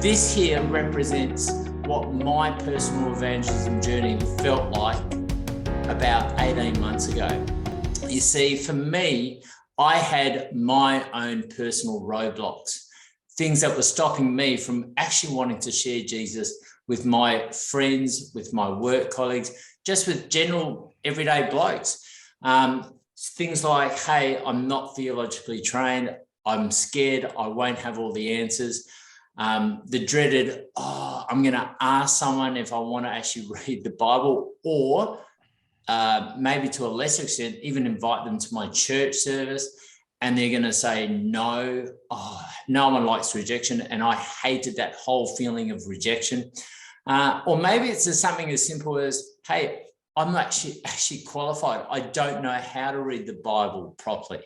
This here represents what my personal evangelism journey felt like about 18 months ago. You see, for me, I had my own personal roadblocks, things that were stopping me from actually wanting to share Jesus with my friends, with my work colleagues, just with general everyday blokes. Things like, hey, I'm not theologically trained. I'm scared. I won't have all the answers. The dreaded, I'm going to ask someone if I want to actually read the Bible, or maybe to a lesser extent, even invite them to my church service, and they're going to say no. No one likes rejection, and I hated that whole feeling of rejection. Or maybe it's just something as simple as, hey, I'm not actually qualified. I don't know how to read the Bible properly.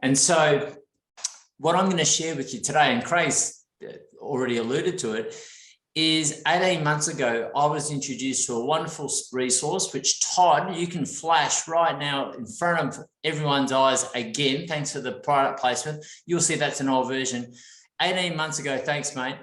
And so what I'm going to share with you today, and Craig's already alluded to it, is 18 months ago, I was introduced to a wonderful resource, which Todd, you can flash right now in front of everyone's eyes again, thanks for the product placement. You'll see that's an old version. 18 months ago, thanks, mate.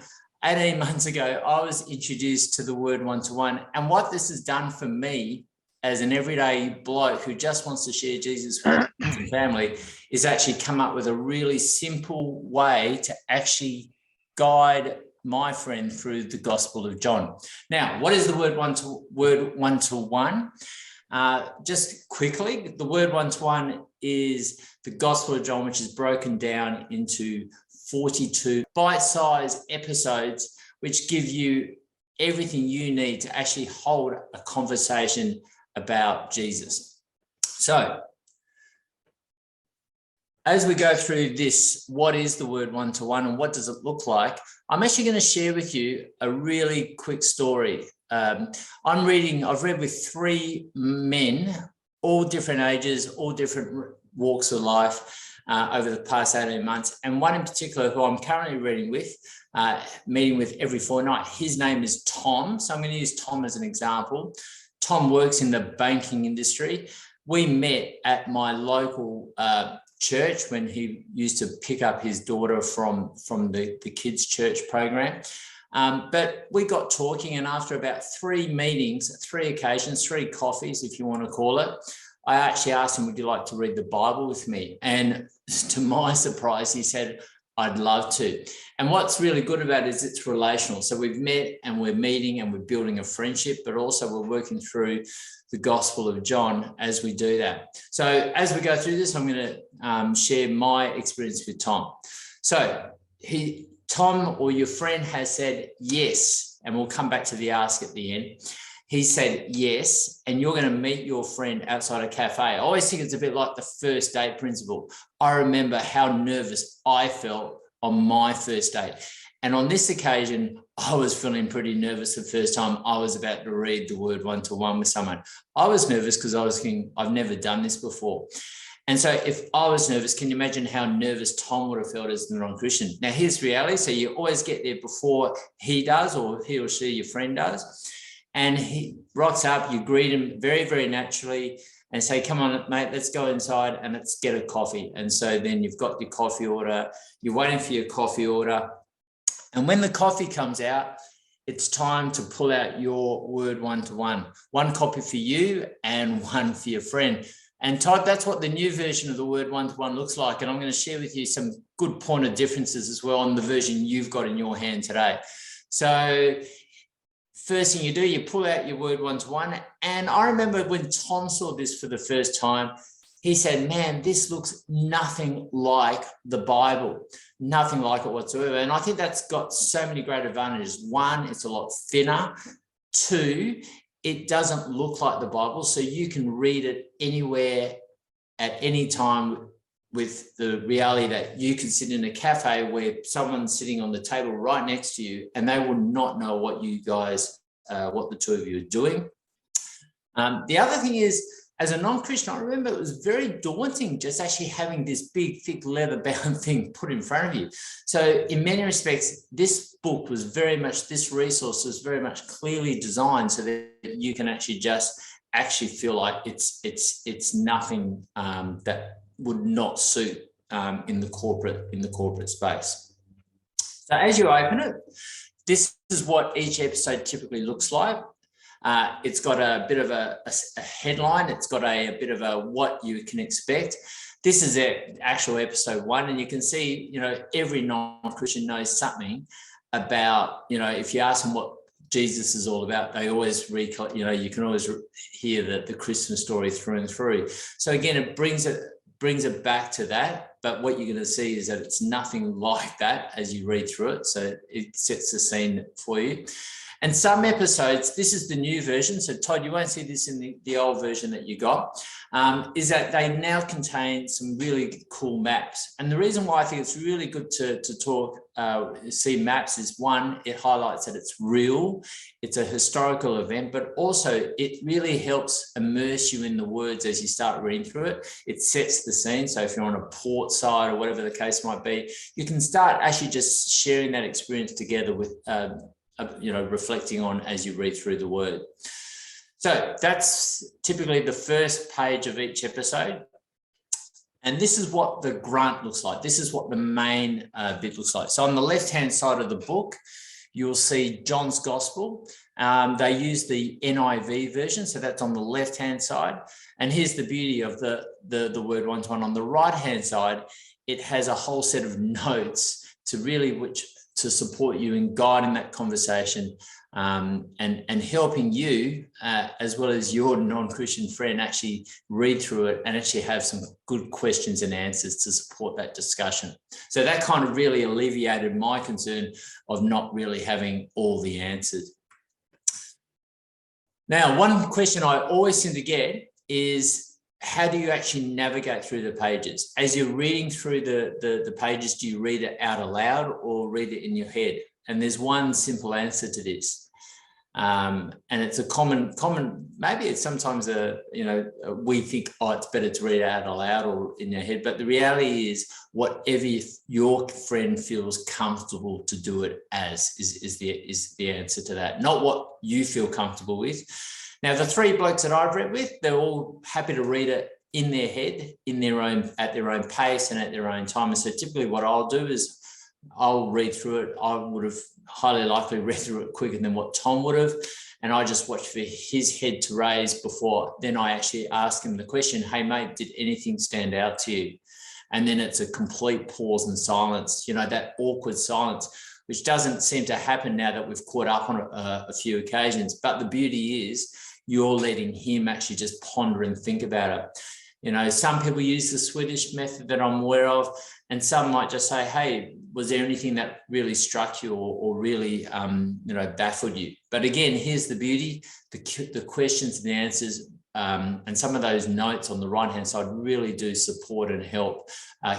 18 months ago, I was introduced to the word one-to-one. And what this has done for me as an everyday bloke who just wants to share Jesus with his family is actually come up with a really simple way to actually guide my friend through the Gospel of John. Now, what is the word one-to-one? Just quickly, the word one-to-one is the Gospel of John, which is broken down into 42 bite-sized episodes, which give you everything you need to actually hold a conversation about Jesus. So, as we go through this, what is the word one-to-one and what does it look like? I'm actually going to share with you a really quick story. I've read with three men, all different ages, all different walks of life over the past 18 months. And one in particular who I'm currently meeting with every fortnight. His name is Tom. So I'm going to use Tom as an example. Tom works in the banking industry. We met at my local church when he used to pick up his daughter from the kids' church program. But we got talking, and after about 3 meetings, 3 occasions, 3 coffees, if you want to call it, I actually asked him, would you like to read the Bible with me? And to my surprise, he said, I'd love to. And what's really good about it is it's relational. So we've met and we're meeting and we're building a friendship, but also we're working through the Gospel of John as we do that. So as we go through this, I'm going to share my experience with Tom. So Tom or your friend has said yes, and we'll come back to the ask at the end. He said yes, and you're going to meet your friend outside a cafe. I always think it's a bit like the first date principle. I remember how nervous I felt on my first date. And on this occasion, I was feeling pretty nervous the first time I was about to read the word one-to-one with someone. I was nervous because I was thinking, I've never done this before. And so if I was nervous, can you imagine how nervous Tom would have felt as a non-Christian? Now, here's reality. So you always get there before he does, or he or she, your friend, does. And he rocks up, you greet him very, very naturally and say, come on, mate, let's go inside and let's get a coffee. And so then you've got your coffee order, you're waiting for your coffee order. And when the coffee comes out, it's time to pull out your word one-to-one. 1 copy for you and 1 for your friend. And Todd, that's what the new version of the word one-to-one looks like. And I'm going to share with you some good point of differences as well on the version you've got in your hand today. So first thing you do, you pull out your word one-to-one. And I remember when Tom saw this for the first time, he said, man, this looks nothing like the Bible, nothing like it whatsoever. And I think that's got so many great advantages. 1, it's a lot thinner. 2, it doesn't look like the Bible, so you can read it anywhere at any time, with the reality that you can sit in a cafe where someone's sitting on the table right next to you and they will not know what you guys, what the two of you are doing. The other thing is, as a non-Christian, I remember it was very daunting just actually having this big, thick, leather-bound thing put in front of you. So in many respects, this resource was very much clearly designed so that you can actually feel like it's nothing that would not suit in the corporate space. So as you open it, this is what each episode typically looks like. It's got a bit of a headline. It's got a bit of a what you can expect. This is the actual episode 1, and you can see, every non-Christian knows something about, if you ask them what Jesus is all about, they always recall, you can always hear the Christmas story through and through. So again, it brings it back to that. But what you're going to see is that it's nothing like that as you read through it. So it sets the scene for you. And some episodes, this is the new version. So Todd, you won't see this in the old version that you got, is that they now contain some really cool maps. And the reason why I think it's really good to see maps is, one, it highlights that it's real, it's a historical event, but also it really helps immerse you in the words as you start reading through it. It sets the scene. So if you're on a port side or whatever the case might be, you can start actually just sharing that experience together with reflecting on as you read through the word. So that's typically the first page of each episode. And this is what the grunt looks like. This is what the main bit looks like. So on the left-hand side of the book, you'll see John's Gospel. They use the NIV version, so that's on the left-hand side. And here's the beauty of the word one-to-one. On the right-hand side, it has a whole set of notes to support you in guiding that conversation and helping you, as well as your non-Christian friend, actually read through it and actually have some good questions and answers to support that discussion. So that kind of really alleviated my concern of not really having all the answers. Now, one question I always seem to get is, how do you actually navigate through the pages? As you're reading through the pages, do you read it out aloud or read it in your head? And there's one simple answer to this. And it's a common, maybe it's sometimes we think, it's better to read it out aloud or in your head. But the reality is, whatever your friend feels comfortable to do it as is the answer to that, not what you feel comfortable with. Now, the 3 blokes that I've read with, they're all happy to read it in their head, at their own pace and at their own time. And so typically what I'll do is I'll read through it. I would have highly likely read through it quicker than what Tom would have. And I just watch for his head to raise before then I actually ask him the question, hey, mate, did anything stand out to you? And then it's a complete pause and silence, that awkward silence, which doesn't seem to happen now that we've caught up on a few occasions. But the beauty is you're letting him actually just ponder and think about it. Some people use the Swedish method that I'm aware of, and some might just say, hey, was there anything that really struck you or really, baffled you? But again, here's the beauty, the questions and the answers, and some of those notes on the right-hand side really do support and help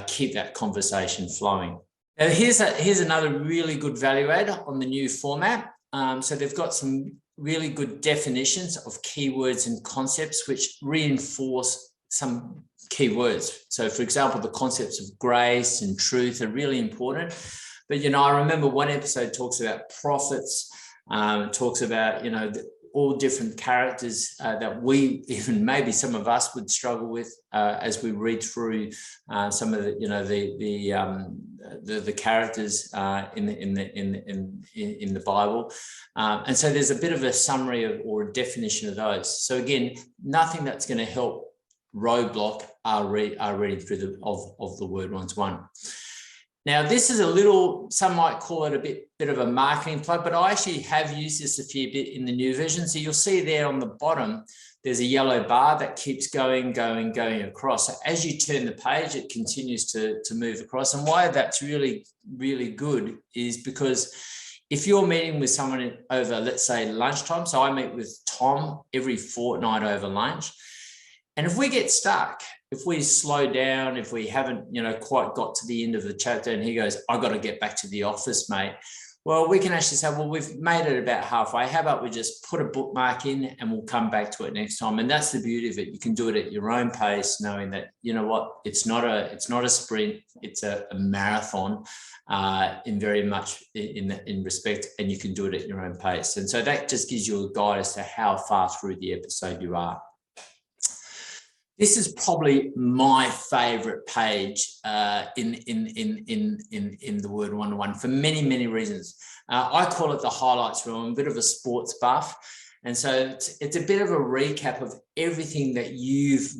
keep that conversation flowing. Now, here's another really good value add on the new format. So they've got some really good definitions of keywords and concepts which reinforce some key words. So, for example, the concepts of grace and truth are really important. But, I remember one episode talks about prophets, talks about, all different characters that we, even maybe some of us, would struggle with as we read through some of the characters in the Bible, and so there's a bit of a summary or a definition of those. So again, nothing that's going to help roadblock our reading through of the word one-to-one. Now, this is some might call it a bit of a marketing plug, but I actually have used this a fair bit in the new version. So you'll see there on the bottom, there's a yellow bar that keeps going across. So as you turn the page, it continues to move across. And why that's really, really good is because if you're meeting with someone over, let's say, lunchtime, so I meet with Tom every fortnight over lunch, and if we get stuck, if we slow down, if we haven't, quite got to the end of the chapter and he goes, I got to get back to the office, mate. Well, we can actually say, well, we've made it about halfway. How about we just put a bookmark in and we'll come back to it next time? And that's the beauty of it. You can do it at your own pace, knowing that, it's not a sprint, it's a marathon in very much in respect, and you can do it at your own pace. And so that just gives you a guide as to how far through the episode you are. This is probably my favorite page in the word one-to-one for many, many reasons. I call it the highlights reel. I'm a bit of a sports buff. And so it's a bit of a recap of everything that you've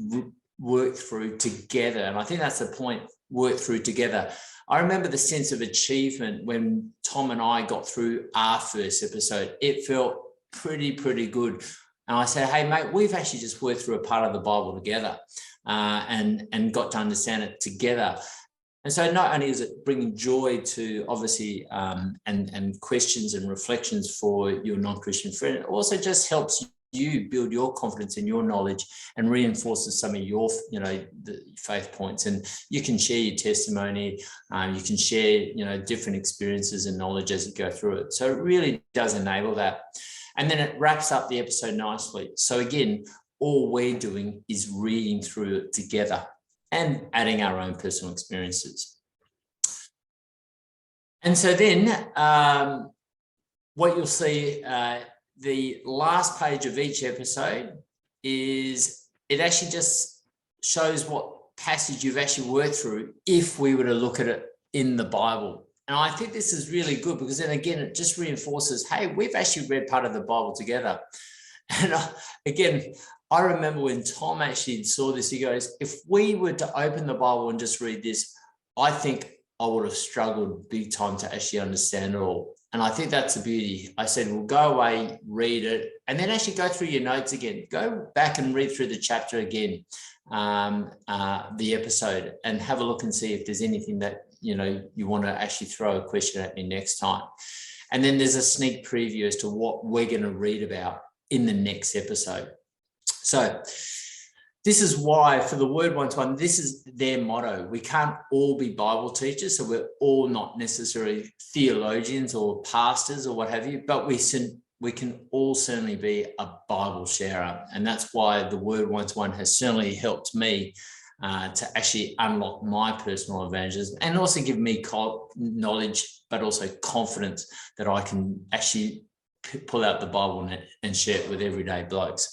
worked through together. And I think that's the point, work through together. I remember the sense of achievement when Tom and I got through our first episode. It felt pretty good. And I said, hey, mate, we've actually just worked through a part of the Bible together and got to understand it together. And so not only is it bringing joy to obviously and questions and reflections for your non-Christian friend, it also just helps you build your confidence in your knowledge and reinforces some of your, the faith points. And you can share your testimony, you can share, different experiences and knowledge as you go through it. So it really does enable that. And then it wraps up the episode nicely. So again, all we're doing is reading through it together and adding our own personal experiences. And so then what you'll see, the last page of each episode is, it actually just shows what passage you've actually worked through if we were to look at it in the Bible. And I think this is really good because then again, it just reinforces, hey, we've actually read part of the Bible together. And again, I remember when Tom actually saw this, he goes, if we were to open the Bible and just read this, I think I would have struggled big time to actually understand it all. And I think that's the beauty. I said, well, go away, read it, and then actually go through your notes again. Go back and read through the chapter again, the episode, and have a look and see if there's anything that, you want to actually throw a question at me next time. And then there's a sneak preview as to what we're going to read about in the next episode. So this is why for the Word One-to-One, this is their motto. We can't all be Bible teachers, so we're all not necessarily theologians or pastors or what have you, but we can all certainly be a Bible sharer. And that's why the Word One-to-One has certainly helped me to actually unlock my personal evangelism and also give me knowledge, but also confidence that I can actually pull out the Bible and share it with everyday blokes.